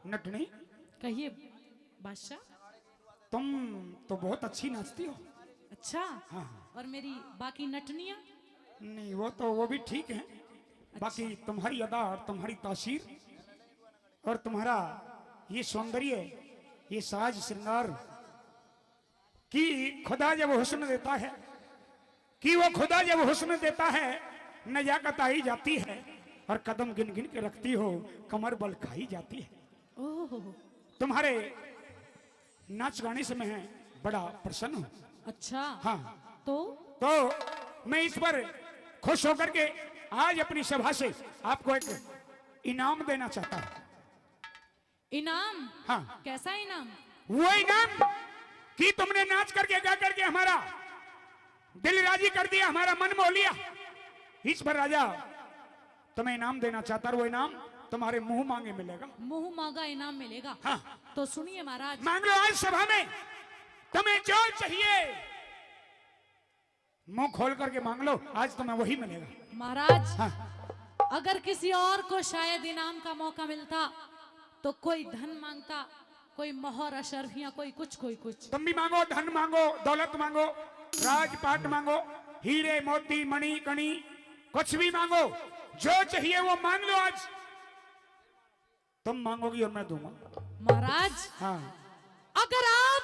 नटनी कहिए बादशाह। तुम तो बहुत अच्छी नाचती हो। अच्छा। हाँ। और मेरी बाकी नटनियां? नहीं वो भी ठीक है। बाकी तुम्हारी अदा और तुम्हारी तासीर और तुम्हारा ये सौंदर्य, ये साज श्रृंगार कि खुदा जब हुस्न देता है, कि वो खुदा जब हुस्न देता है नजाकत आई जाती है, और कदम गिन गिन के रखती हो कमर बल खाई जाती है। ओह। तुम्हारे नाच गाने से मैं बड़ा प्रसन्न हूँ। अच्छा। हाँ। तो मैं इस पर खुश होकर के आज अपनी सभा से आपको एक इनाम देना चाहता हूँ। इनाम? हाँ। कैसा इनाम? वो इनाम कि तुमने नाच करके गा करके हमारा दिल राजी कर दिया, हमारा मन मोह लिया। इस पर राजा तुम्हें इनाम देना चाहता है। वो इनाम तुम्हारे मुंह मांगे मिलेगा। मुंह मांगा इनाम मिलेगा? हाँ। तो सुनिए महाराज। मांग लो आज सभा में, तुम्हें जो चाहिए मुंह खोल करके मांग लो, आज तुम्हें वही मिलेगा। महाराज। हाँ। अगर किसी और को शायद इनाम का मौका मिलता तो कोई धन मांगता, कोई मोहर अशर्फियां, कोई कुछ कोई कुछ। तुम भी मांगो, धन मांगो, दौलत मांगो, राजपाट मांगो, हीरे मोती मणि कणी, कुछ भी मांगो, जो चाहिए वो मांग लो। आज तुम मांगोगी और मैं दूंगा। महाराज। हाँ। अगर आप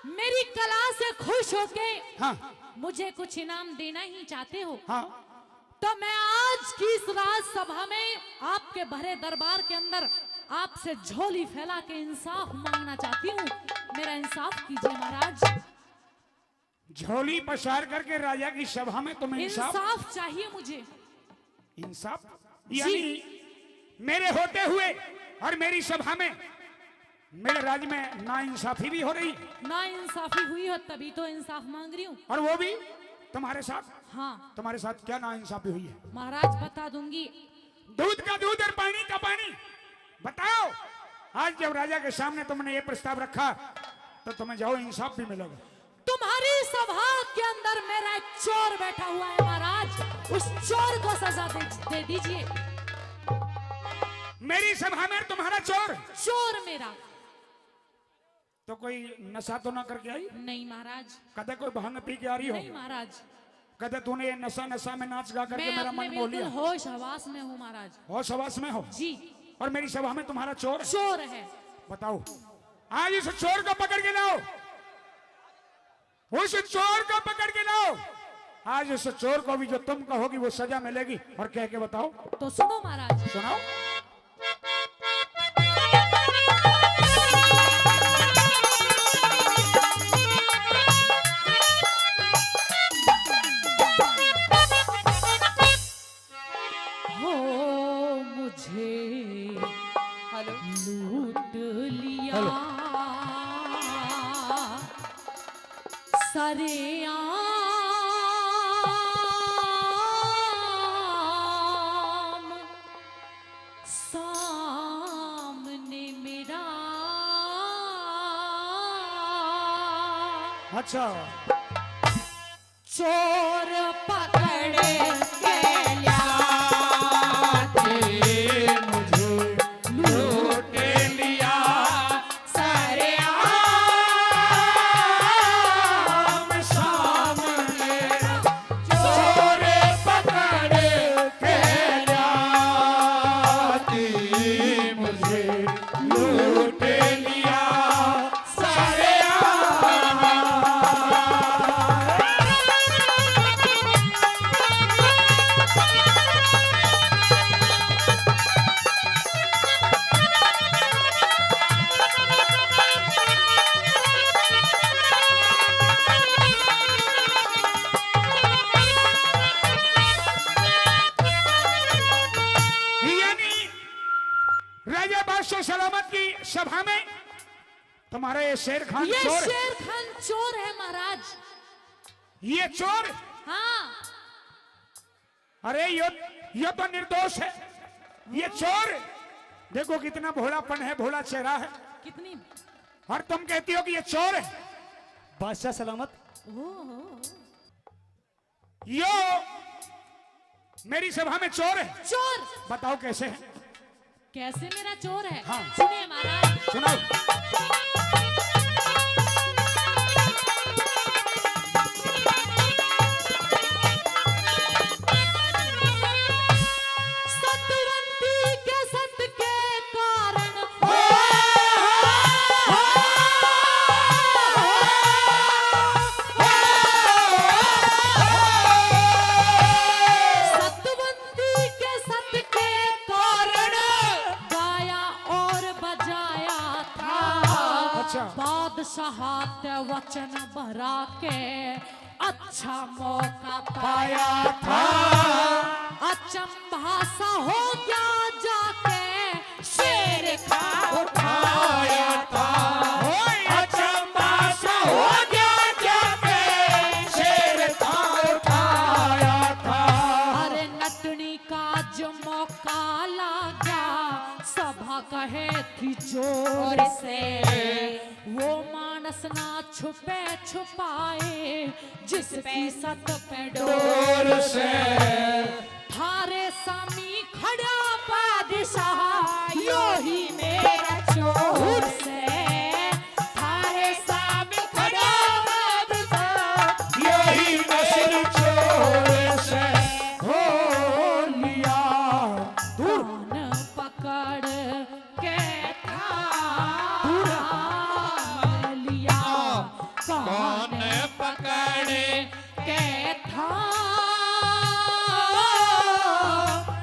मेरी कला से खुश होके हाँ। मुझे कुछ इनाम देना ही चाहते हो, हाँ। तो मैं आज की इस राजसभा में आपके भरे दरबार के अंदर आपसे झोली फैला के इंसाफ मांगना चाहती हूँ। मेरा इंसाफ कीजिए महाराज। झोली पसार करके राजा की सभा में तुम्हें इंसाफ चाहिए मुझे। इंसाफ यानी मेरे होते हुए और मेरी सभा में मेरे राज्य में ना इंसाफी भी हो रही है। ना इंसाफी हुई हो तभी तो इंसाफ मांग रही हूँ। और वो भी तुम्हारे साथ। हाँ। तुम्हारे साथ क्या ना इंसाफी हुई है? महाराज बता दूंगी। दूध का दूध और पानी का पानी। बताओ, आज जब राजा के सामने तुमने ये प्रस्ताव रखा तो तुम्हें जाओ इंसाफ भी मिलेगा। तुम्हारी सभा के अंदर मेरा एक चोर बैठा हुआ है महाराज, उस चोर को सजा दे दीजिए। मेरी सभा में तुम्हारा चोर? चोर मेरा। तो कोई नशा तो ना करके आई? नहीं महाराज। कदे कोई भांग पी के आ रही हो? नहीं महाराज। कदे तूने ये नशा में नाच गा करके मेरा मन मोह लिया? होश हवास में हूँ महाराज। होश हवास में हो जी। और मेरी सभा में तुम्हारा चोर है? चोर है। बताओ, आज इस चोर को पकड़ के लाओ, उस चोर को पकड़ के लाओ। आज उस चोर को भी जो तुम कहोगी वो सजा मिलेगी। और कह के बताओ। तो सुनो महाराज। सुनाओ। हो मुझे लूट लिया सरेआम, सामने मेरा। अच्छा। चोर पकड़े के सलामत की सभा में तुम्हारा ये शेर खान ये चोर? शेर खान चोर है महाराज। ये चोर? हाँ। अरे ये तो निर्दोष है। ये चोर देखो कितना भोलापन है, भोला चेहरा है कितनी। और तुम कहती हो कि ये चोर है। बादशाह सलामत। यो मेरी सभा में चोर है। चोर? बताओ कैसे है? कैसे मेरा चोर है? हाँ। सुनिए महाराज। सुनाओ। सतवंती के सत के कारण सतवंती के सत के कारण गाया और बजाया था। अच्छा। बादशाह वचन भरा के अच्छा मौका पाया था। अचंभा सा हो गया जाके शेर खा उठाया था। अचंभा सा हो गया जाके शेर खा उठाया था। अरे नटनी का जो मौका लगा सभा कहे थी जोर से वो मानस ना छुपे छुपाए जिसकी सत पे डोर से थारे सामी खड़ा बादशाह यो ही मेरा चोर से थारे सामी खड़ा बादशाह यही नस्ल चोर से हो लिया दूर। कान पकड़ के था लिया कान पकड़ के था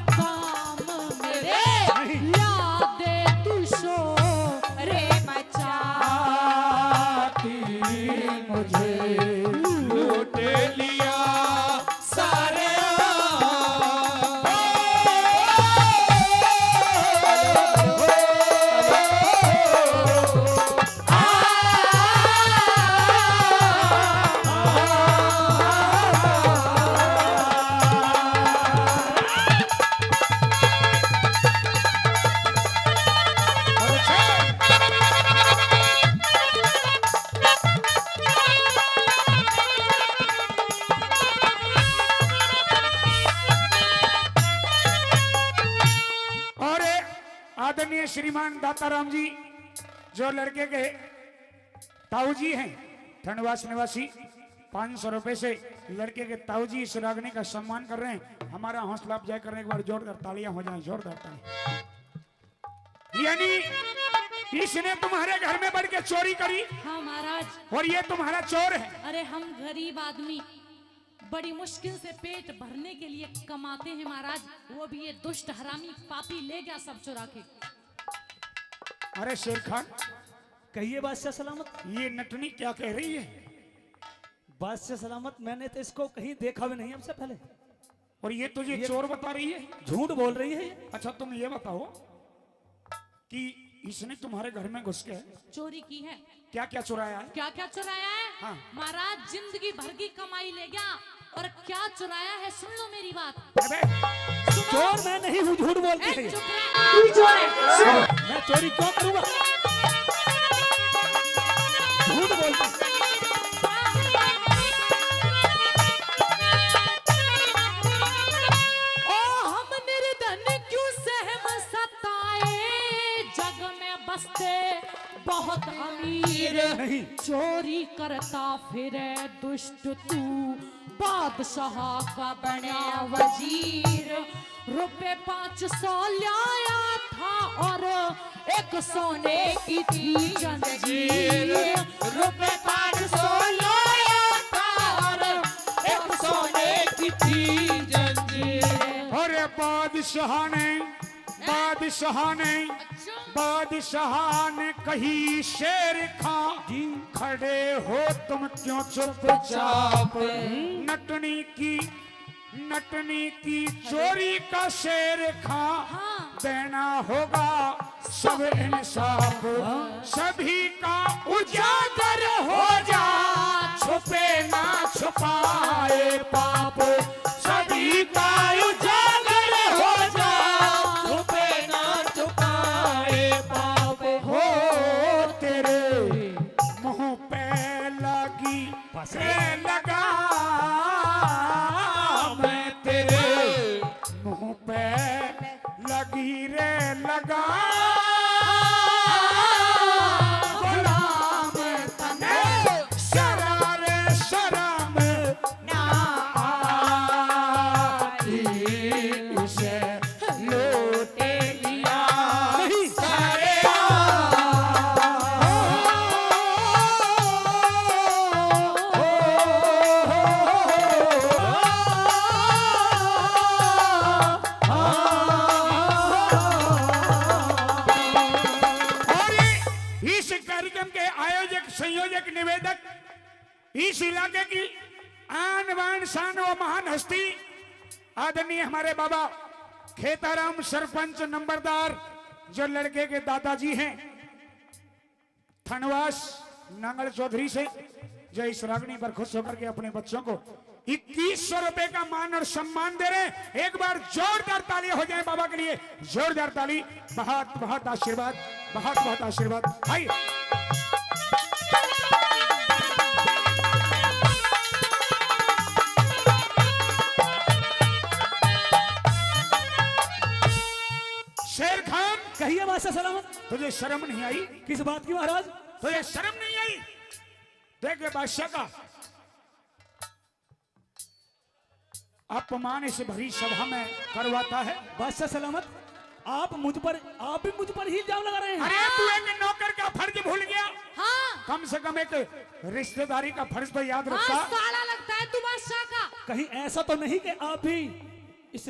काम मेरे यादे तू शो रे बचा आती मुझे लूट लिया सारे और आदरणीय श्रीमान दाताराम जी जो लड़के के ताऊ जी हैं ठंडवास निवासी 500 रुपए से लड़के के ताऊ जी इस रागनी का सम्मान कर रहे हैं। हमारा हौसला अफजाई करने के बाद जोरदार तालियां हो जाएं, जोरदार तालियां। यानी इसने तुम्हारे घर में बढ़ के चोरी करी हाँ महाराज। और ये तुम्हारा चोर है। अरे हम गरीब आदमी बड़ी मुश्किल से पेट भरने के लिए कमाते हैं महाराज, वो भी ये दुष्ट हरामी पापी ले गया सब चुरा के। अरे शेर खान कहिए बादशाह सलामत। ये नटनी क्या कह रही है? बादशाह सलामत मैंने तो इसको कहीं देखा भी नहीं हमसे पहले। और ये तुझे चोर बता रही है? झूठ बोल रही है ये। अच्छा तुम ये बताओ कि इसने तुम्हारे घर में घुस के चोरी की है। क्या क्या चुराया है? क्या क्या चुराया है? हाँ। महाराज जिंदगी भर की कमाई ले गया और क्या चुराया है सुन लो मेरी बात। अबे चोर मैं नहीं हूँ, झूठ बोलती है ए, ये। चुप रहे। तू चोर है। मैं चोरी क्यों करूंगा? झूठ बोलती है। ओ हम निर्धन क्यों सहम सताए जग में बसते बहुत अमीर नहीं। चोरी करता फिरे दुष्ट तू बादशाह का बना वजीर रुपए 500 लाया था और एक सोने की थी जंजीर रुपए 500 लाया था और एक सोने की थी जंजीर। और बादशाह ने कही शेर खां खड़े हो तुम क्यों चुपचाप? नटनी की चोरी का शेर खां देना होगा सब इंसाफ। सभी का उजागर हो जा छुपे ना छुपाए पाप। सभी का उजागर हो जा छुपे ना छुपाए पाप। हो तेरे मुंह पे लगी रे लगा मैं तेरे मुंह पे लगी रे लगा संयोजक निवेदक इस इलाके की आन बान शान व महान हस्ती आदरणीय हमारे बाबा खेताराम सरपंच नंबरदार जो लड़के के दादाजी हैं थनवास नांगल चौधरी से जो इस रागनी पर खुश होकर के अपने बच्चों को 2100 रुपए का मान और सम्मान दे रहे हैं। एक बार जोरदार ताली हो जाए बाबा के लिए, जोरदार ताली। बहुत बहुत आशीर्वाद, बहुत बहुत आशीर्वाद। आइए शेर खान, कहिए बादशाह सलामत। तुझे शर्म नहीं आई? किस बात की महाराज? तुझे शर्म नहीं आई? देख बादशाह का अपमान इस भरी सभा में करवाता है। बादशाह सलामत, आप भी मुझ पर ही इल्जाम लगा रहे हैं। अरे तू एक नौकर का फर्ज भूल गया। हाँ कम से कम एक रिश्तेदारी का फर्ज तो याद हाँ, रखता। साला लगता है तू बादशाह का। कहीं ऐसा तो नहीं कि आप भी इस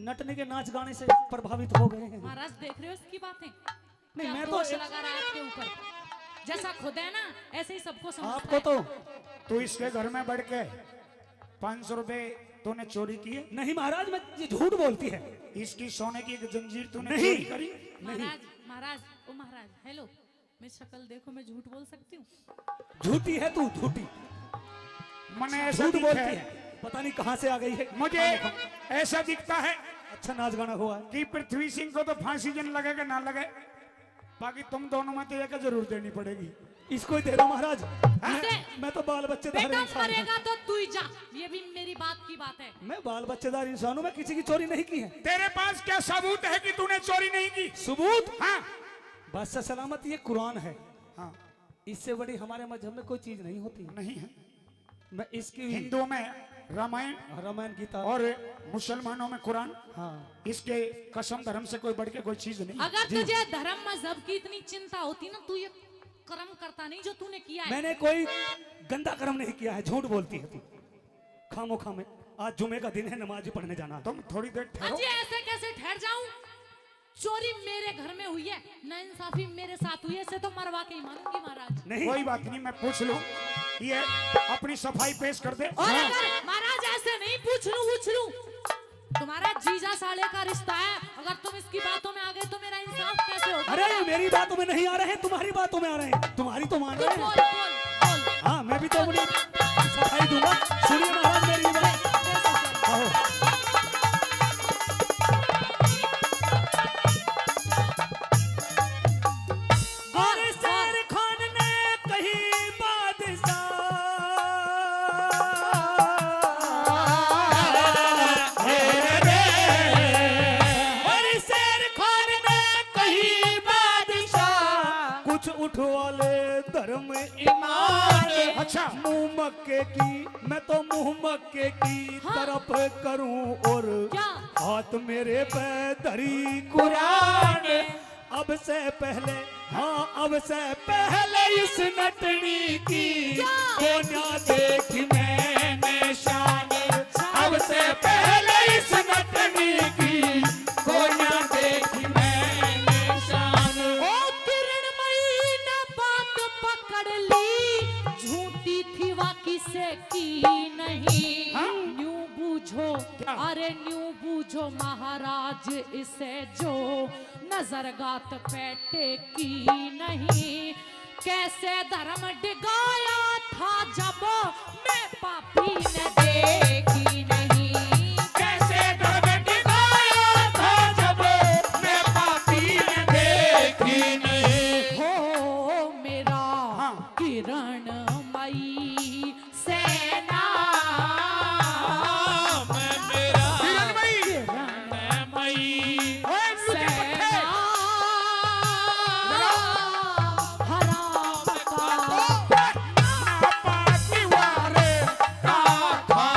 नटने के नाच गाने से प्रभावित हो गए हैं? महाराज देख रहे हो इसकी बातें? नहीं, क्या मैं तो दोष लगा रहा है आपके ऊपर। जैसा खुद है ना ऐसे ही सबको समझता आपको है। तो तू इसके घर में बैठ के 500 रुपए तूने चोरी किए। नहीं महाराज, मैं ये झूठ बोलती है। इसकी सोने की एक जंजीर तूने नहीं। चोरी करी। महाराज महाराज ओ महाराज हेलो, मेरी शक्ल देखो, मैं झूठ बोल सकती हूँ? झूठी है तू, झूठी मने ऐसा झूठ दिखता बोलती है, है। पता नहीं कहां से आ गई है। मुझे ऐसा दिखता है अच्छा नाच गाना हुआ है। कि पृथ्वी सिंह को तो फांसी जन लगेगा ना लगे, बाकी तुम दोनों में तो एक जरूर देनी पड़ेगी। इसको ही दे दो महाराज। दे। मैं तो बाल बच्चेदार बेटा इंसान हूं। मरेगा तो तू ही जा, ये भी मेरी बात की बात है। मैं बाल बच्चेदार इंसान हूं, मैं किसी की चोरी नहीं की है। तेरे पास क्या सबूत है कि तूने चोरी नहीं की? सबूत? हाँ बादशाह सलामत, ये कुरान है। हाँ इससे बड़ी हमारे मजहब में कोई चीज नहीं होती। नहीं है। मैं इसकी हिंदुओं में रामायण रामायण गीता और मुसलमानों में कुरान, हाँ इसके कसम धर्म से कोई बढ़ के कोई चीज नहीं। अगर तुझे धर्म मजहब की इतनी चिंता होती ना, तू ये कर्म करता नहीं जो तूने किया है। मैंने कोई गंदा कर्म नहीं किया है। झूठ बोलती है तू खामो खामे। आज जुमे का दिन है, नमाज भी पढ़ने जाना है। तुम थोड़ी देर ठहरो। अजय ऐसे कैसे ठहर जाऊं? चोरी मेरे घर में हुई है, नाइंसाफी मेरे साथ हुई है, इसे तो मरवा के ही मानूंगी महाराज। नहीं कोई बात नहीं, मैं पूछ लूं। ये अपनी सफाई पेश कर दे। और अगर महाराज ऐसे नहीं पूछ लूं तुम्हारा जीजा साले का रिश्ता है, अगर तुम इसकी बातों में आ गए तो मेरा इंसाफ कैसे होगा? अरे मेरी बातों में नहीं आ रहे हैं, तुम्हारी बातों में आ रहे हैं। तुम्हारी तो मान तू रहे बोल हैं। बोल बोल। हाँ मैं भी तो अपनी सफाई दूंगा। सुनिए महाराज मेरी बात। आओ। और शेर खान ने कही बादशाह, कुछ उठवा ले धर्म ईमान। अच्छा मुंह मक्के की, मैं तो मुंह मक्के की हाँ। तरफ करूं और क्या? हाथ मेरे पे धरी कुरान। अब से पहले, हाँ अब से पहले इस नटनी की कोन्या देखी मैंने शान। अब से पहले इस नटनी की कोन्या देखी मैंने शान। ओ किरणमयी ने बात पकड़ ली, झूठी थी वाकी से की नहीं। हाँ? न्यू बूझो, क्या? अरे न्यू बूझो महाराज इसे जो नजरगात पेटे की नहीं। कैसे धर्म डिगाया था जब मैं पापी ने देखी नहीं। कैसे धर्म डिगाया था जब मैं पापी ने देखी नहीं। हो मेरा हाँ। किरणमयी सेना, मैं मेरा किरणमयी, किरणमयी ओए लुटे पट्टे। सेना हराम का नापाकी वारे का था।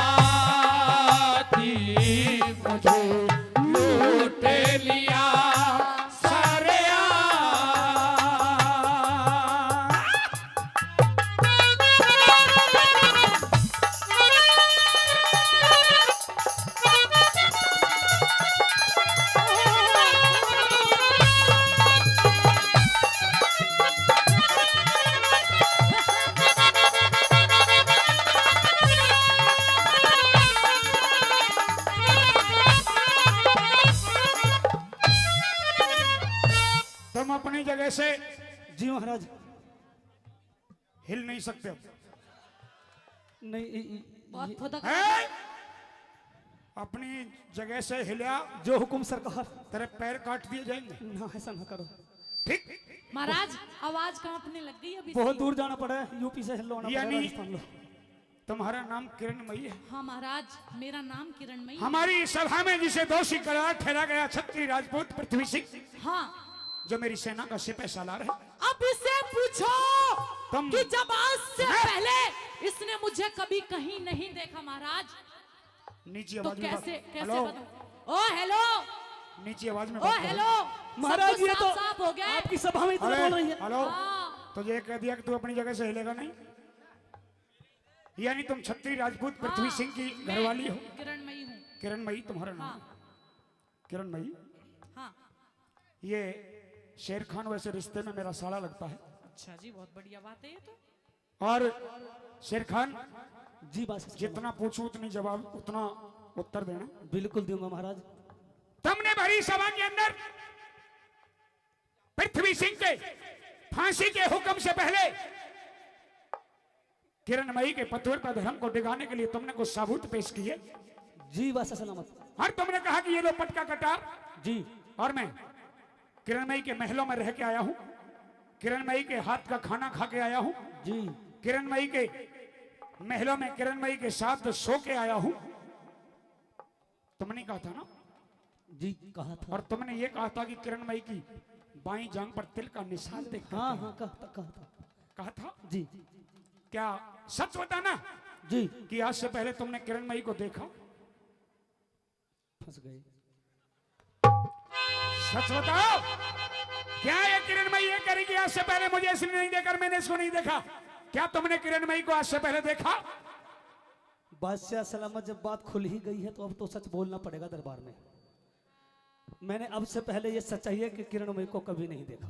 से जी महाराज। हिल नहीं सकते अब। नहीं बहुत फुदक है? अपनी जगह से हिला जो हुकुम सरकार। तेरे पैर काट दिए जाएंगे। ना ऐसा ना करो। ठीक। महाराज आवाज कांपने लग गई अभी बहुत से। दूर जाना पड़ा है, यूपी से हिलवाना पड़ा है, यानी- राजस्थान लो। तुम्हारा नाम किरणमयी है। हाँ महाराज मेरा नाम किरणमयी है। हमारी इस सभा में जिसे दोषी करार ठहरा गया क्षत्रिय राजपूत पृथ्वी सिंह, हाँ जो मेरी सेना का सिपाही सालार है। अब इससे पूछो तुम- कि जब आज से पहले इसने मुझे कभी कहीं नहीं देखा महाराज, नीची तो आवाज में कैसे बात- कैसे हेलो, बताऊं? ओ हेलो नीची आवाज में ओ बात करो। हेलो महाराज ये तो साफ हो गया। आपकी सभा में इतना अरे, बोल रही है। हेलो, हाँ तो ये कह दिया कि तू अपनी जगह से हिलेगा नहीं। यानी तुम क्षत्रिय राजपूत पृथ्वी सिंह की घरवाली हो। किरणमयी हूँ। किरणमयी तुम्हारा नाम हाँ है। किरणमयी, हाँ ये शेर खान वैसे रिश्ते में मेरा साला लगता है। अच्छा जी बहुत बढ़िया बात है ये तो। और शेर खान जी बात सच जितना पूछूं उतनी जवाब उतना उत्तर देना। बिल्कुल दूंगा महाराज। तुमने भरी सभा के अंदर पृथ्वी सिंह के फांसी के हुक्म से पहले किरणमयी के पतिव्रता धर्म को डिगाने के लिए तुमने कुछ सबूत पेश किए जी बात सलामत। और तुमने कहा कि ये लो पटका कटार, जी और मैं किरणमयी के महलों में रह के आया हूं, किरणमयी के हाथ का खाना खा के आया हूं, जी किरणमयी के महलों में किरणमयी के साथ सो के आया हूं। तुमने कहा था ना, जी कहा था। और तुमने ये कहा था कि किरणमयी की बाईं जांग पर तिल का निशान देख हाँ हाँ कहा था। कहा था। जी क्या सच बताना जी कि आज से पहले तुमने किरणमयी को देखा? फंस गए। सच बताओ, क्या ये किरणमयी ये कह रही कि आज से पहले मुझे इसने नहीं देखा, मैंने इसको नहीं देखा? क्या तुमने किरणमयी को आज से पहले देखा? बादशाह सलामत, जब बात खुल ही गई है तो अब तो सच बोलना पड़ेगा दरबार में। मैंने अब से पहले ये सच्चाई है कि किरणमयी को कभी नहीं देखा।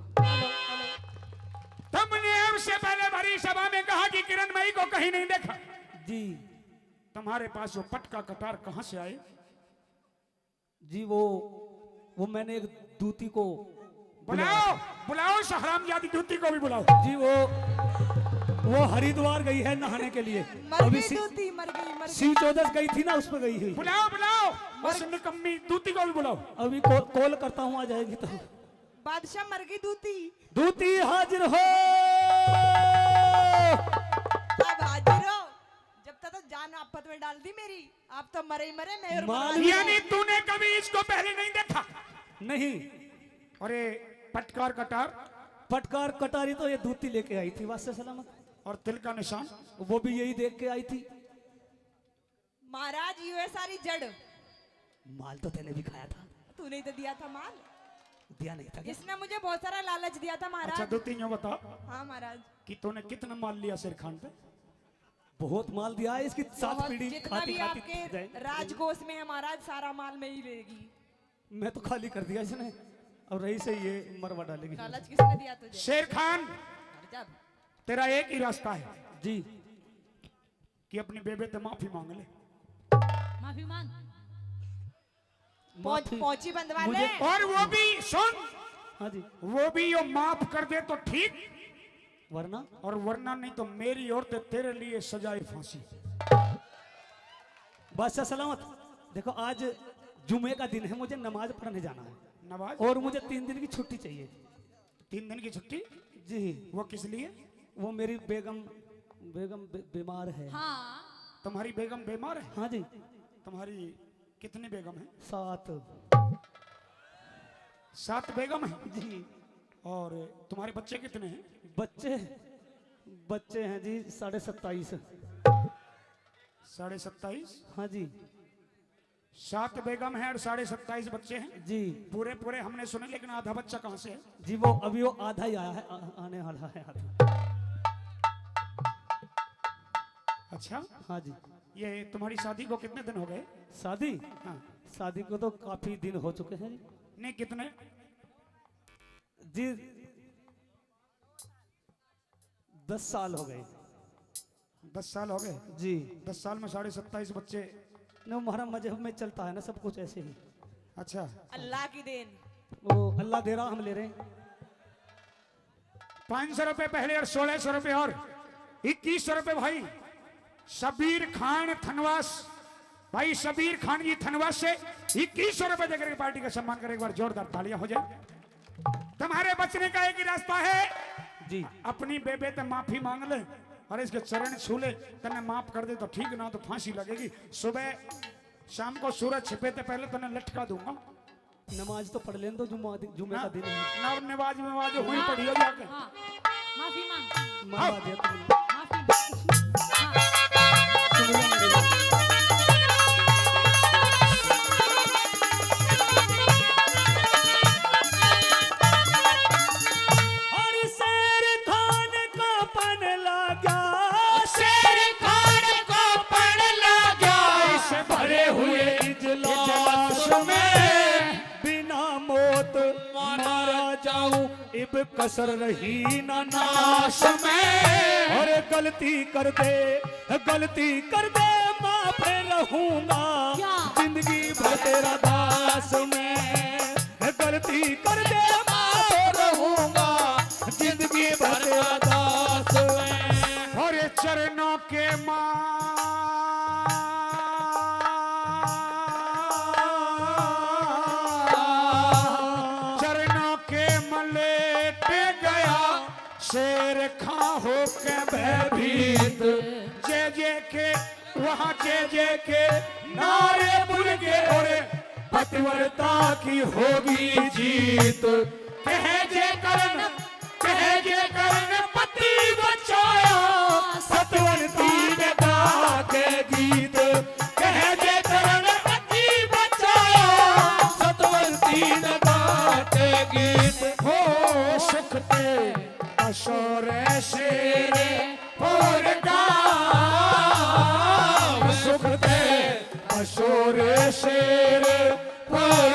तुमने अब से पहले भरी सभा में कहा कि किरणमयी को कहीं नहीं देखा। जी तुम्हारे पास वो पटका कटार कहां से आए? जी वो मैंने एक दूती को बुलाओ बुलाओ, उस हरामजादी दूती को भी बुलाओ। जी वो हरिद्वार गई है नहाने के लिए। मर अभी गई दूती, मर गई। शिव चौदस गई थी ना, उस पर गई हुई। बुलाओ बुलाओ, उस निकम्मी दूती को भी बुलाओ। अभी कॉल करता हूँ, आ जाएगी तो। बादशाह मर गई दूती। दूती हाजिर हो। अब हाजिर हो। जब तक तो जान आपत में डाल दी मेरी। आप तो मरे ही मरे, मैं और मरा। मालूम- यानी तूने कभी इसको पहले नहीं देखा? नहीं, अरे पटकार कटार फटकार कटारी तो ये दूती लेके आई थी वास्ते सलामत, और तिल का निशान वो भी यही देख के आई थी। महाराज ये सारी जड़ माल तो तेने भी खाया था। तूने ही तो दिया था माल। दिया नहीं था क्या? इसने मुझे बहुत सारा लालच दिया था अच्छा महाराज। दूती यूं बता हाँ महाराज, कि तूने कितना माल लिया शेर खान पे? बहुत माल दिया है, इसकी 7 बहुत पीढ़ी जितना खाती भी खाती आपके जाए। राजकोष में है महाराज, सारा माल में ही लेगी। मैं तो खाली कर दिया इसने, और रही से ये मरवा डालेगी। लालच किसने दिया तुझे? शेर खान, जब तेरा एक ही रास्ता है जी कि अपनी बेबे से माफी मांग ले। माफी मांग। माफी- पहुंची बंधवा ले। मुझे- और वो भी सुन, हाँ जी, वो भी यो माफ कर दे तो ठीक, वरना और वरना नहीं तो मेरी और तेरे लिए सजाए फांसी। बादशाह सलामत। देखो आज जुमे का दिन है, मुझे नमाज पढ़ने जाना है, नवाज, और मुझे 3 दिन की छुट्टी चाहिए। 3 दिन की छुट्टी? जी वो किस लिए? वो मेरी बेगम बीमार है। हाँ तुम्हारी बेगम बीमार है? हाँ जी, तुम्हारी कितनी बेगम है? 7 7 बेगम है। जी। और तुम्हारे बच्चे कितने हैं? बच्चे हैं जी 27.5। 27.5? हाँ जी 7 बेगम है और 27.5 बच्चे हैं। जी पूरे पूरे हमने सुने, लेकिन आधा बच्चा कहाँ से है? जी, वो आधा ही आया है, आने वाला है आधा। अच्छा, हाँ जी। ये तुम्हारी शादी को कितने दिन हो गए? शादी हाँ, शादी को तो काफी दिन हो चुके हैं नहीं कितने? जी 10 साल हो गए 10 साल हो गए। जी। 10 साल में 27.5 बच्चे। न हमारा मजहब में चलता है ना सब कुछ ऐसे ही। अच्छा, अल्लाह की देन। वो अल्लाह दे रहा, हम ले रहे हैं। 500 रुपए पहले और 1600 रुपए और 2100 रुपए भाई शबीर खान थनवास। भाई शबीर खान जी थनवास से 2100 रुपए देकर के पार्टी का सम्मान करें। एक बार जोरदार तालियां हो जाए। तुम्हारे बचने का एक ही रास्ता है जी। अपनी बेबे से माफी मांग ले और इसके चरण छू ले। तने माफ कर दे तो ठीक, ना तो फांसी लगेगी। सुबह शाम को सूरज छिपे से पहले तने लटका दूंगा। नमाज तो पढ़ लें दो, जुम्मे का दिन है। ना नवाज में हुई पड़ी हो जाके। हाँ, माफी मांग, मांगा दिया तुमने। माफी मांग। हाँ, सुन लो मेरी बात। और शेर खान को पन लगा, शेर खान को पड़ लगा इस भरे हुए इजलास में। बिना मौत मारा जाऊं इब कसर रही ना नाश में। और गलती कर दे माफ रहूंगा क्या? जिंदगी भर तेरा दास में। गलती कर दे माफ रहूंगा जिंदगी भर तेरा दास में। और ये चरणों के चरणों के मलेट गया शेर खा हो के भयभीत। जय जय के वहाँ जय के नारे बुल के और पतिव्रता की होगी जीत। कह जय करण पति बचाया सतवंती ने गा के गीत। कह जय करण पति बचाया सतवंती ने गा के गीत। हो सुख ते अशोर शेरे और गाँव सुख ते अशोर शेर और